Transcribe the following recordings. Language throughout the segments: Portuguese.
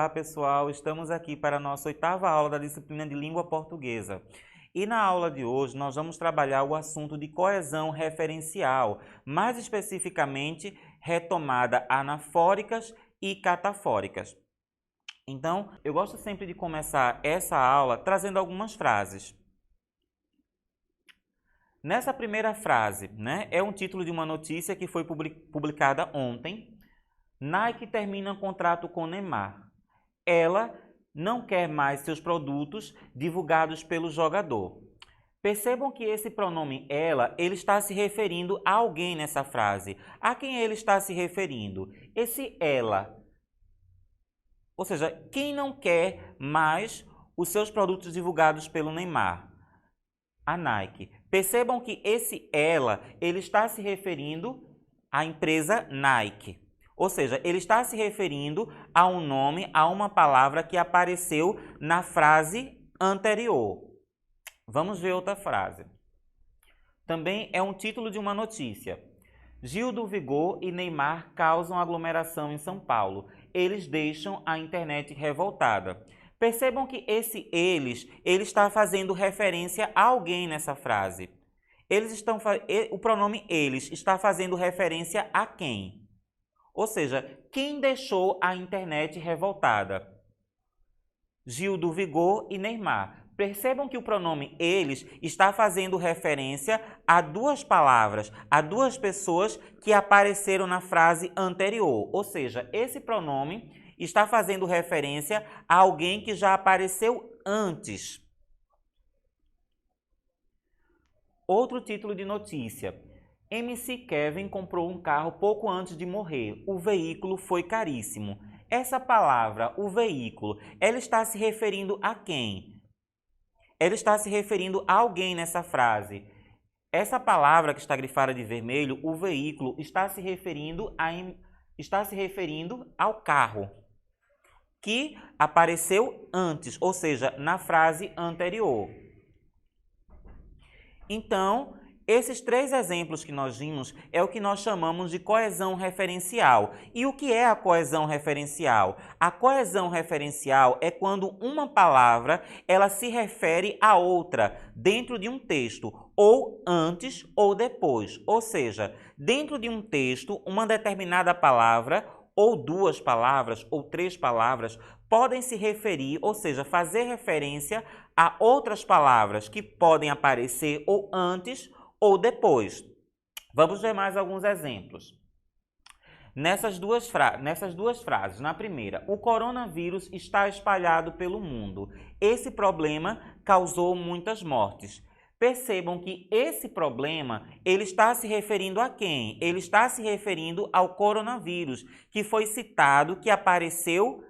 Olá, pessoal! Estamos aqui para a nossa 8ª aula da disciplina de Língua Portuguesa. E na aula de hoje nós vamos trabalhar o assunto de coesão referencial, mais especificamente retomada anafóricas e catafóricas. Então, eu gosto sempre de começar essa aula trazendo algumas frases. Nessa primeira frase, é um título de uma notícia que foi publicada ontem. Nike termina contrato com Neymar. Ela não quer mais seus produtos divulgados pelo jogador. Percebam que esse pronome ela, ele está se referindo a alguém nessa frase. A quem ele está se referindo? Esse ela. Ou seja, quem não quer mais os seus produtos divulgados pelo Neymar? A Nike. Percebam que esse ela, ele está se referindo à empresa Nike. Ou seja, ele está se referindo a um nome, a uma palavra que apareceu na frase anterior. Vamos ver outra frase. Também é um título de uma notícia. Gil do Vigor e Neymar causam aglomeração em São Paulo. Eles deixam a internet revoltada. Percebam que esse eles, ele está fazendo referência a alguém nessa frase. O pronome eles está fazendo referência a quem? Ou seja, quem deixou a internet revoltada? Gil do Vigor e Neymar. Percebam que o pronome eles está fazendo referência a duas palavras, a duas pessoas que apareceram na frase anterior. Ou seja, esse pronome está fazendo referência a alguém que já apareceu antes. Outro título de notícia. MC Kevin comprou um carro pouco antes de morrer. O veículo foi caríssimo. Essa palavra, o veículo, ela está se referindo a quem? Ela está se referindo a alguém nessa frase. Essa palavra que está grifada de vermelho, o veículo, está se referindo ao carro que apareceu antes, ou seja, na frase anterior. Então, esses três exemplos que nós vimos é o que nós chamamos de coesão referencial. E o que é a coesão referencial? A coesão referencial é quando uma palavra ela se refere a outra dentro de um texto, ou antes ou depois. Ou seja, dentro de um texto, uma determinada palavra, ou duas palavras, ou três palavras, podem se referir, ou seja, fazer referência a outras palavras que podem aparecer ou antes ou depois. Vamos ver mais alguns exemplos. Nessas duas frases, na primeira, o coronavírus está espalhado pelo mundo. Esse problema causou muitas mortes. Percebam que esse problema, ele está se referindo a quem? Ele está se referindo ao coronavírus, que foi citado, que apareceu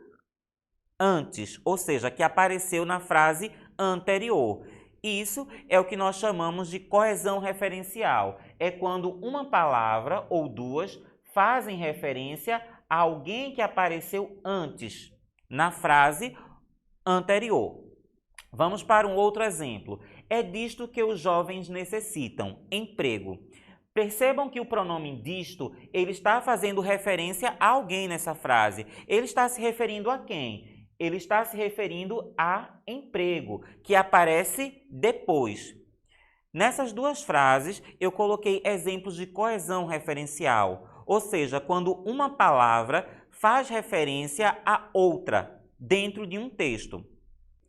antes, ou seja, que apareceu na frase anterior. Isso é o que nós chamamos de coesão referencial. É quando uma palavra ou duas fazem referência a alguém que apareceu antes, na frase anterior. Vamos para um outro exemplo. É disto que os jovens necessitam, emprego. Percebam que o pronome disto, ele está fazendo referência a alguém nessa frase. Ele está se referindo a quem? Ele está se referindo a emprego, que aparece depois. Nessas duas frases, eu coloquei exemplos de coesão referencial, ou seja, quando uma palavra faz referência a outra dentro de um texto.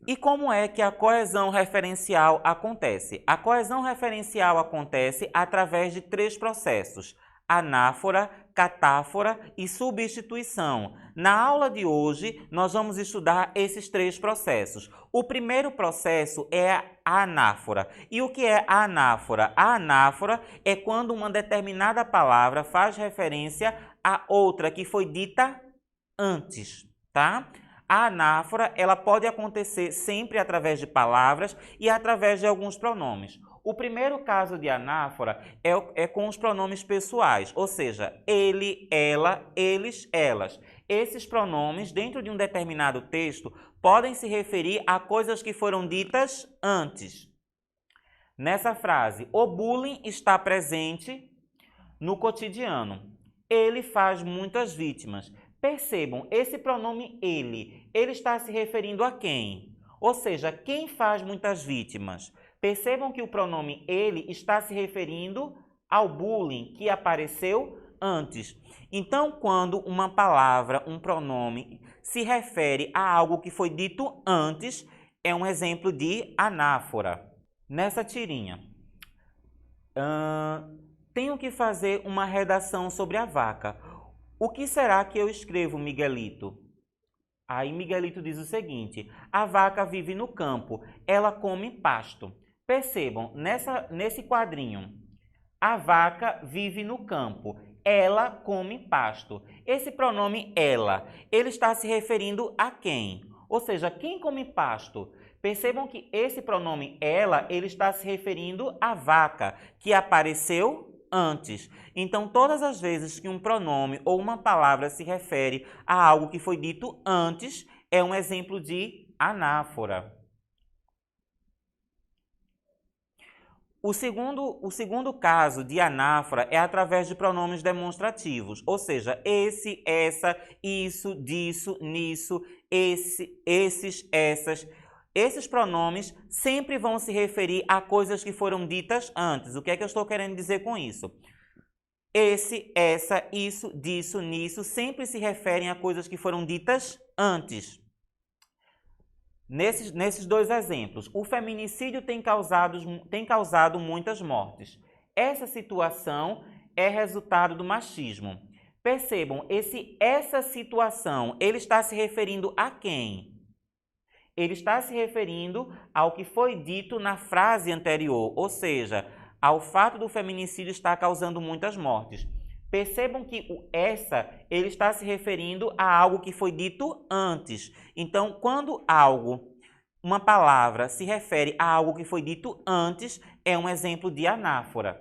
E como é que a coesão referencial acontece? A coesão referencial acontece através de três processos: anáfora, catáfora e substituição. Na aula de hoje, nós vamos estudar esses três processos. O primeiro processo é a anáfora. E o que é a anáfora? A anáfora é quando uma determinada palavra faz referência a outra que foi dita antes, tá? A anáfora, ela pode acontecer sempre através de palavras e através de alguns pronomes. O primeiro caso de anáfora é com os pronomes pessoais, ou seja, ele, ela, eles, elas. Esses pronomes, dentro de um determinado texto, podem se referir a coisas que foram ditas antes. Nessa frase, o bullying está presente no cotidiano. Ele faz muitas vítimas. Percebam, esse pronome ele está se referindo a quem? Ou seja, quem faz muitas vítimas? Percebam que o pronome ele está se referindo ao bullying que apareceu antes. Então, quando uma palavra, um pronome, se refere a algo que foi dito antes, é um exemplo de anáfora. Nessa tirinha, tenho que fazer uma redação sobre a vaca. O que será que eu escrevo, Miguelito? Aí Miguelito diz o seguinte: a vaca vive no campo, ela come pasto. Percebam, nesse quadrinho, a vaca vive no campo, ela come pasto. Esse pronome ela, ele está se referindo a quem? Ou seja, quem come pasto? Percebam que esse pronome ela, ele está se referindo à vaca, que apareceu antes. Então, todas as vezes que um pronome ou uma palavra se refere a algo que foi dito antes, é um exemplo de anáfora. O segundo caso de anáfora é através de pronomes demonstrativos, ou seja, esse, essa, isso, disso, nisso, esse, esses, essas. Esses pronomes sempre vão se referir a coisas que foram ditas antes. O que é que eu estou querendo dizer com isso? Esse, essa, isso, disso, nisso, sempre se referem a coisas que foram ditas antes. Nesses dois exemplos, o feminicídio tem causado muitas mortes. Essa situação é resultado do machismo. Percebam, essa situação, ele está se referindo a quem? Ele está se referindo ao que foi dito na frase anterior, ou seja, ao fato do feminicídio estar causando muitas mortes. Percebam que o essa, ele está se referindo a algo que foi dito antes. Então, quando uma palavra se refere a algo que foi dito antes, é um exemplo de anáfora.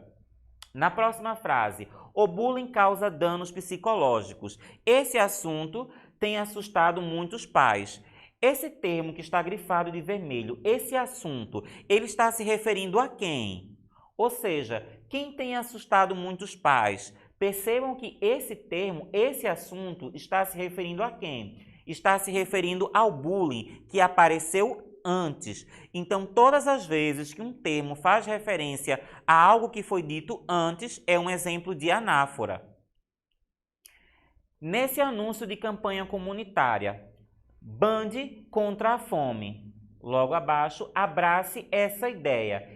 Na próxima frase, o bullying causa danos psicológicos. Esse assunto tem assustado muitos pais. Esse termo que está grifado de vermelho, esse assunto, ele está se referindo a quem? Ou seja, quem tem assustado muitos pais? Percebam que esse termo, esse assunto, está se referindo a quem? Está se referindo ao bullying, que apareceu antes. Então, todas as vezes que um termo faz referência a algo que foi dito antes, é um exemplo de anáfora. Nesse anúncio de campanha comunitária, bande contra a fome. Logo abaixo, abrace essa ideia.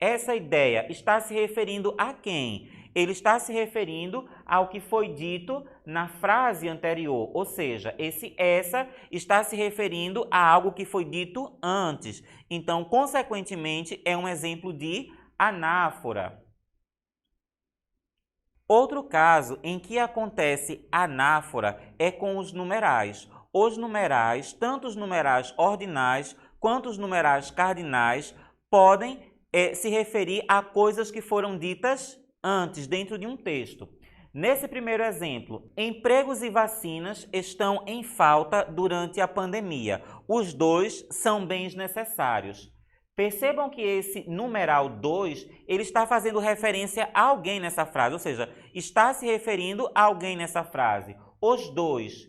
Essa ideia está se referindo a quem? Ele está se referindo ao que foi dito na frase anterior, ou seja, essa está se referindo a algo que foi dito antes. Então, consequentemente, é um exemplo de anáfora. Outro caso em que acontece anáfora é com os numerais. Os numerais, tanto os numerais ordinais quanto os numerais cardinais, podem se referir a coisas que foram ditas antes, dentro de um texto. Nesse primeiro exemplo, empregos e vacinas estão em falta durante a pandemia. Os dois são bens necessários. Percebam que esse numeral 2, ele está fazendo referência a alguém nessa frase, ou seja, está se referindo a alguém nessa frase. Os dois.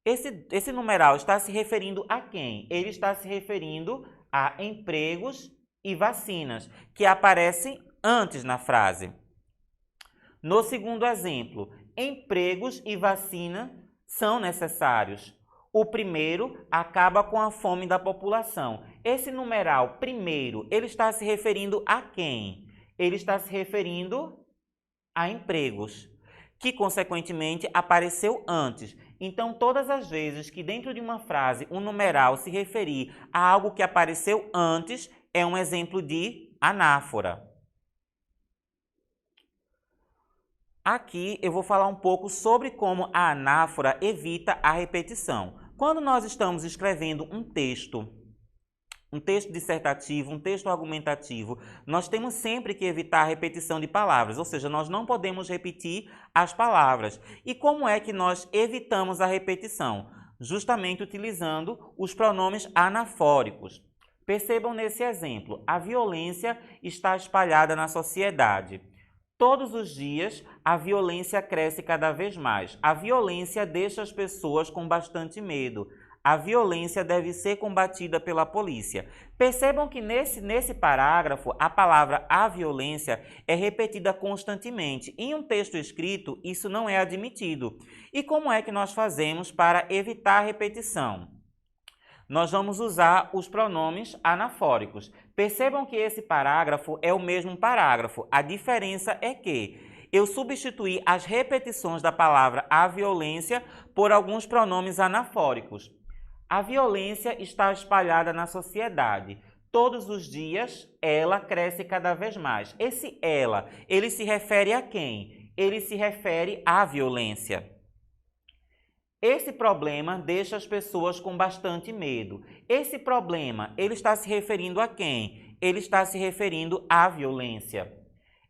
Esse numeral está se referindo a quem? Ele está se referindo a empregos e vacinas, que aparecem antes na frase. No segundo exemplo, empregos e vacina são necessários. O primeiro acaba com a fome da população. Esse numeral primeiro, ele está se referindo a quem? Ele está se referindo a empregos, que consequentemente apareceu antes. Então, todas as vezes que dentro de uma frase um numeral se referir a algo que apareceu antes, é um exemplo de anáfora. Aqui eu vou falar um pouco sobre como a anáfora evita a repetição. Quando nós estamos escrevendo um texto dissertativo, um texto argumentativo, nós temos sempre que evitar a repetição de palavras, ou seja, nós não podemos repetir as palavras. E como é que nós evitamos a repetição? Justamente utilizando os pronomes anafóricos. Percebam nesse exemplo, a violência está espalhada na sociedade. Todos os dias, a violência cresce cada vez mais. A violência deixa as pessoas com bastante medo. A violência deve ser combatida pela polícia. Percebam que nesse parágrafo, a palavra a violência é repetida constantemente. Em um texto escrito, isso não é admitido. E como é que nós fazemos para evitar a repetição? Nós vamos usar os pronomes anafóricos. Percebam que esse parágrafo é o mesmo parágrafo. A diferença é que eu substituí as repetições da palavra a violência por alguns pronomes anafóricos. A violência está espalhada na sociedade. Todos os dias, ela cresce cada vez mais. Esse ela, ele se refere a quem? Ele se refere à violência. Esse problema deixa as pessoas com bastante medo. Esse problema, ele está se referindo a quem? Ele está se referindo à violência.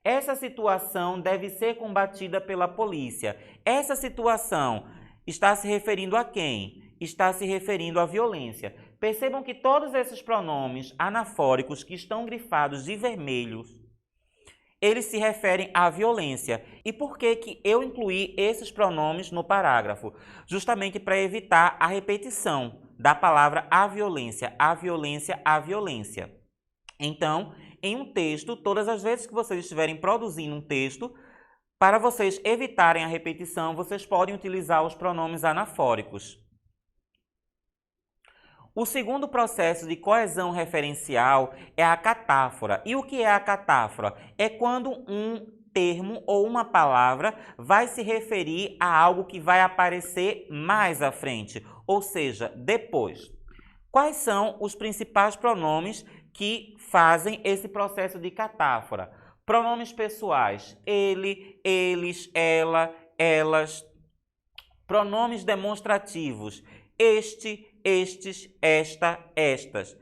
Essa situação deve ser combatida pela polícia. Essa situação está se referindo a quem? Está se referindo à violência. Percebam que todos esses pronomes anafóricos que estão grifados de vermelho, eles se referem à violência. E por que eu incluí esses pronomes no parágrafo? Justamente para evitar a repetição da palavra a violência, a violência, a violência. Então, em um texto, todas as vezes que vocês estiverem produzindo um texto, para vocês evitarem a repetição, vocês podem utilizar os pronomes anafóricos. O segundo processo de coesão referencial é a catáfora. E o que é a catáfora? É quando um termo ou uma palavra vai se referir a algo que vai aparecer mais à frente, ou seja, depois. Quais são os principais pronomes que fazem esse processo de catáfora? Pronomes pessoais: ele, eles, ela, elas. Pronomes demonstrativos: este, estes, esta, estas.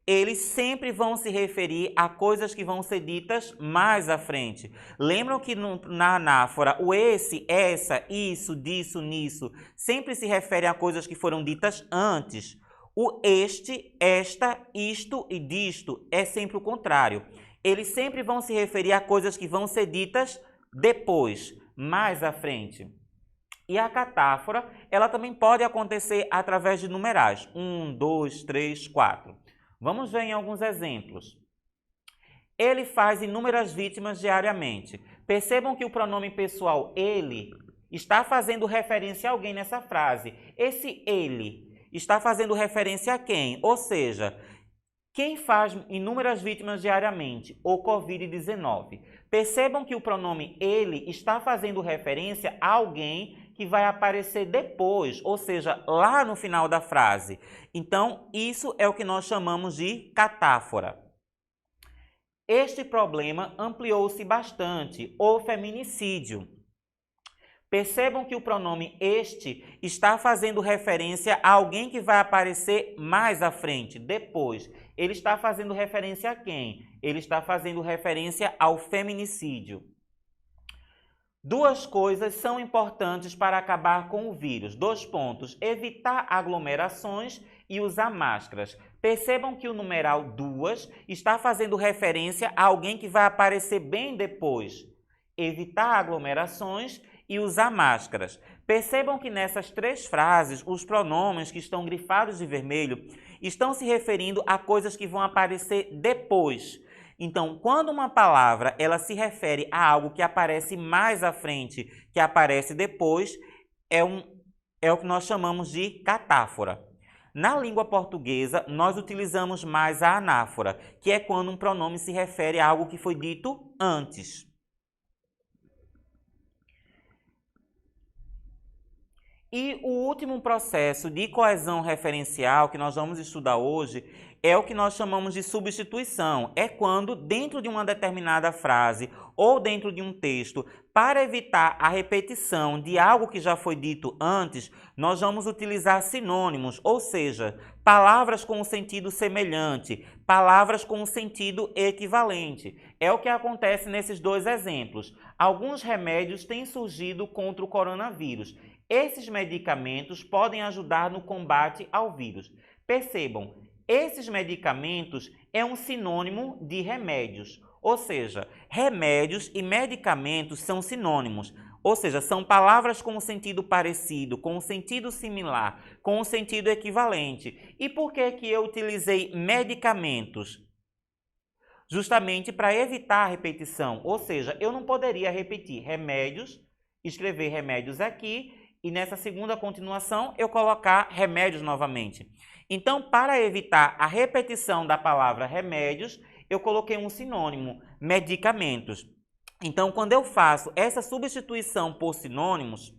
Eles sempre vão se referir a coisas que vão ser ditas mais à frente. Lembram que na anáfora o esse, essa, isso, disso, nisso, sempre se refere a coisas que foram ditas antes. O este, esta, isto e disto é sempre o contrário. Eles sempre vão se referir a coisas que vão ser ditas depois, mais à frente. E a catáfora, ela também pode acontecer através de numerais. 1, 2, 3, 4. Vamos ver em alguns exemplos. Ele faz inúmeras vítimas diariamente. Percebam que o pronome pessoal ele está fazendo referência a alguém nessa frase. Esse ele está fazendo referência a quem? Ou seja, quem faz inúmeras vítimas diariamente? O Covid-19. Percebam que o pronome ele está fazendo referência a alguém que vai aparecer depois, ou seja, lá no final da frase. Então, isso é o que nós chamamos de catáfora. Este problema ampliou-se bastante, o feminicídio. Percebam que o pronome este está fazendo referência a alguém que vai aparecer mais à frente, depois. Ele está fazendo referência a quem? Ele está fazendo referência ao feminicídio. Duas coisas são importantes para acabar com o vírus. 2 pontos: evitar aglomerações e usar máscaras. Percebam que o numeral 2 está fazendo referência a alguém que vai aparecer bem depois. Evitar aglomerações e usar máscaras. Percebam que nessas 3 frases, os pronomes que estão grifados de vermelho estão se referindo a coisas que vão aparecer depois. Então, quando uma palavra ela se refere a algo que aparece mais à frente, que aparece depois, é o que nós chamamos de catáfora. Na língua portuguesa, nós utilizamos mais a anáfora, que é quando um pronome se refere a algo que foi dito antes. E o último processo de coesão referencial que nós vamos estudar hoje é o que nós chamamos de substituição. É quando, dentro de uma determinada frase ou dentro de um texto, para evitar a repetição de algo que já foi dito antes, nós vamos utilizar sinônimos, ou seja, palavras com um sentido semelhante, palavras com um sentido equivalente. É o que acontece nesses 2 exemplos. Alguns remédios têm surgido contra o coronavírus. Esses medicamentos podem ajudar no combate ao vírus. Percebam, esses medicamentos é um sinônimo de remédios. Ou seja, remédios e medicamentos são sinônimos. Ou seja, são palavras com um sentido parecido, com um sentido similar, com um sentido equivalente. E por que que eu utilizei medicamentos? Justamente para evitar a repetição. Ou seja, eu não poderia repetir remédios, escrever remédios aqui e nessa segunda continuação eu colocar remédios novamente. Então, para evitar a repetição da palavra remédios, eu coloquei um sinônimo, medicamentos. Então, quando eu faço essa substituição por sinônimos,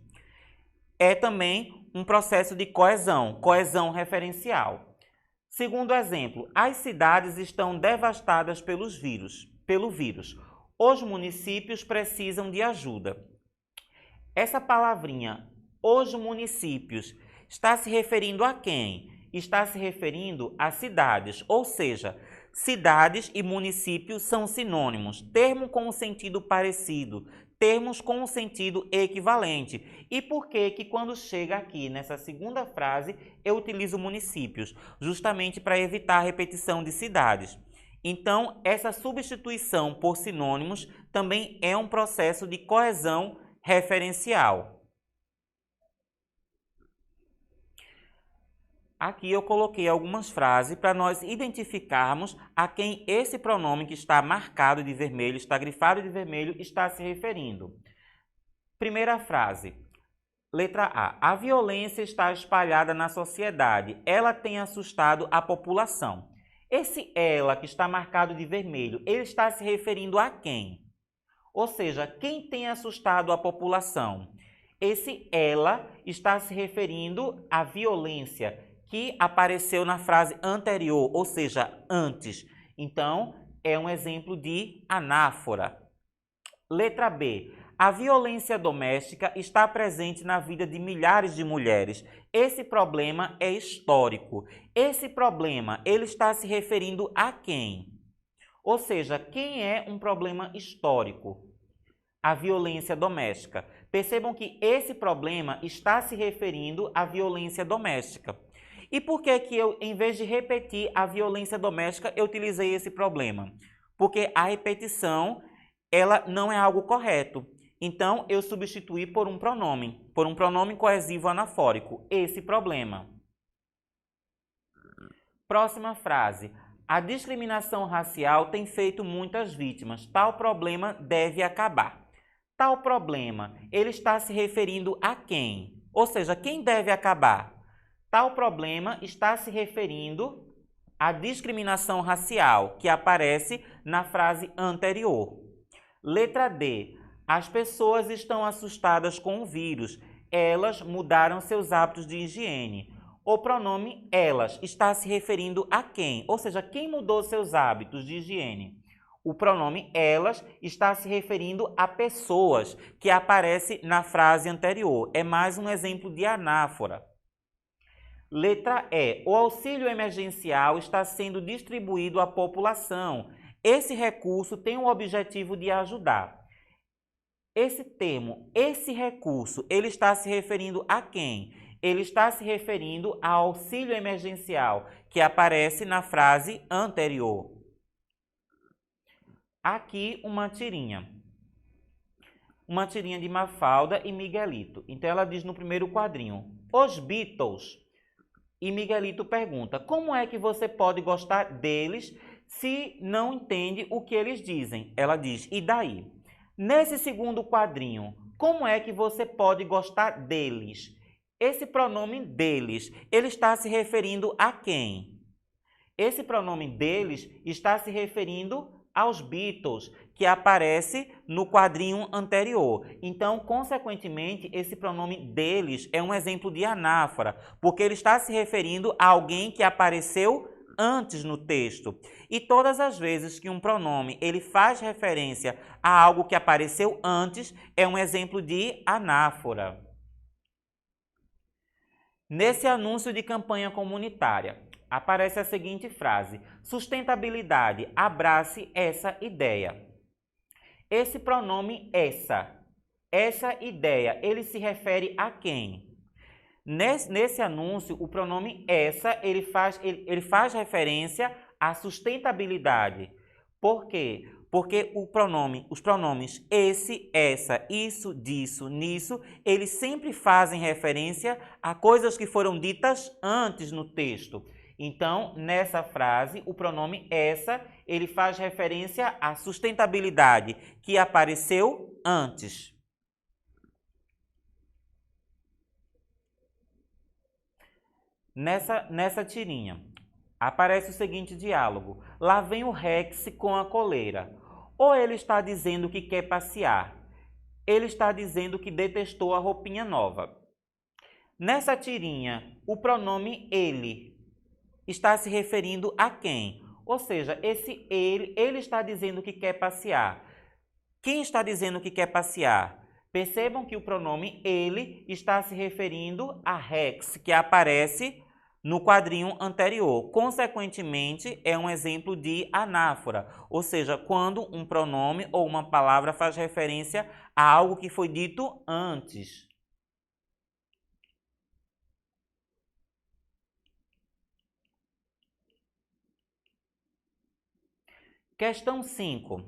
é também um processo de coesão referencial. Segundo exemplo, as cidades estão devastadas pelo vírus. Os municípios precisam de ajuda. Essa palavrinha, os municípios, está se referindo a quem? Está se referindo a cidades, ou seja, cidades e municípios são sinônimos, termo com um sentido parecido, termos com um sentido equivalente. E por que que quando chega aqui nessa segunda frase eu utilizo municípios? Justamente para evitar a repetição de cidades. Então, essa substituição por sinônimos também é um processo de coesão referencial. Aqui eu coloquei algumas frases para nós identificarmos a quem esse pronome que está marcado de vermelho, está grifado de vermelho, está se referindo. Primeira frase, letra A. A violência está espalhada na sociedade. Ela tem assustado a população. Esse ela que está marcado de vermelho, ele está se referindo a quem? Ou seja, quem tem assustado a população? Esse ela está se referindo à violência que apareceu na frase anterior, ou seja, antes. Então, é um exemplo de anáfora. Letra B. A violência doméstica está presente na vida de milhares de mulheres. Esse problema é histórico. Esse problema, ele está se referindo a quem? Ou seja, quem é um problema histórico? A violência doméstica. Percebam que esse problema está se referindo à violência doméstica. E por que que eu, em vez de repetir a violência doméstica, eu utilizei esse problema? Porque a repetição, ela não é algo correto. Então, eu substituí por um pronome coesivo anafórico, esse problema. Próxima frase. A discriminação racial tem feito muitas vítimas. Tal problema deve acabar. Tal problema, ele está se referindo a quem? Ou seja, quem deve acabar? Tal problema está se referindo à discriminação racial, que aparece na frase anterior. Letra D. As pessoas estão assustadas com o vírus. Elas mudaram seus hábitos de higiene. O pronome elas está se referindo a quem? Ou seja, quem mudou seus hábitos de higiene? O pronome elas está se referindo a pessoas, que aparece na frase anterior. É mais um exemplo de anáfora. Letra E. O auxílio emergencial está sendo distribuído à população. Esse recurso tem o objetivo de ajudar. Esse termo, esse recurso, ele está se referindo a quem? Ele está se referindo ao auxílio emergencial, que aparece na frase anterior. Aqui uma tirinha. Uma tirinha de Mafalda e Miguelito. Então ela diz no primeiro quadrinho, os Beatles. E Miguelito pergunta, como é que você pode gostar deles se não entende o que eles dizem? Ela diz, e daí? Nesse segundo quadrinho, como é que você pode gostar deles? Esse pronome deles, ele está se referindo a quem? Esse pronome deles está se referindo aos Beatles, que aparece no quadrinho anterior. Então, consequentemente, esse pronome deles é um exemplo de anáfora, porque ele está se referindo a alguém que apareceu antes no texto. E todas as vezes que um pronome ele faz referência a algo que apareceu antes, é um exemplo de anáfora. Nesse anúncio de campanha comunitária, aparece a seguinte frase, sustentabilidade, abrace essa ideia. Esse pronome essa ideia, ele se refere a quem? Nesse anúncio, o pronome essa, ele faz referência à sustentabilidade. Por quê? Porque os pronomes esse, essa, isso, disso, nisso, eles sempre fazem referência a coisas que foram ditas antes no texto. Então, nessa frase, o pronome essa, ele faz referência à sustentabilidade que apareceu antes. Nessa tirinha, aparece o seguinte diálogo. Lá vem o Rex com a coleira. Ou ele está dizendo que quer passear. Ele está dizendo que detestou a roupinha nova. Nessa tirinha, o pronome ele está se referindo a quem? Ou seja, esse ele está dizendo que quer passear. Quem está dizendo que quer passear? Percebam que o pronome ele está se referindo a Rex, que aparece no quadrinho anterior. Consequentemente, é um exemplo de anáfora, ou seja, quando um pronome ou uma palavra faz referência a algo que foi dito antes. Questão 5.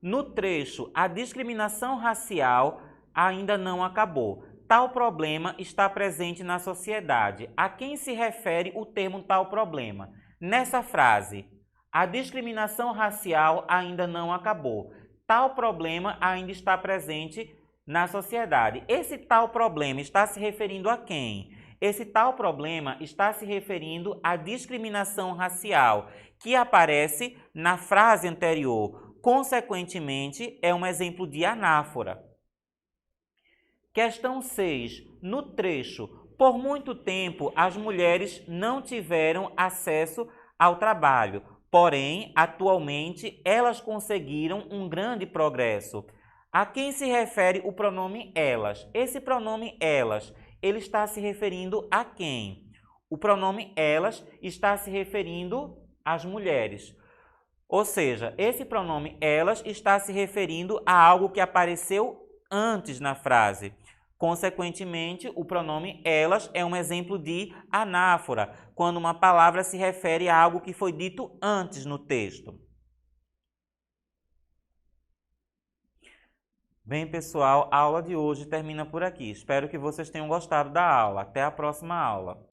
No trecho, a discriminação racial ainda não acabou. Tal problema está presente na sociedade. A quem se refere o termo tal problema? Nessa frase, a discriminação racial ainda não acabou. Tal problema ainda está presente na sociedade. Esse tal problema está se referindo a quem? Esse tal problema está se referindo à discriminação racial, que aparece na frase anterior. Consequentemente, é um exemplo de anáfora. Questão 6. No trecho, por muito tempo as mulheres não tiveram acesso ao trabalho, porém, atualmente, elas conseguiram um grande progresso. A quem se refere o pronome elas? Esse pronome elas, ele está se referindo a quem? O pronome elas está se referindo às mulheres. Ou seja, esse pronome elas está se referindo a algo que apareceu antes na frase. Consequentemente, o pronome elas é um exemplo de anáfora, quando uma palavra se refere a algo que foi dito antes no texto. Bem, pessoal, a aula de hoje termina por aqui. Espero que vocês tenham gostado da aula. Até a próxima aula.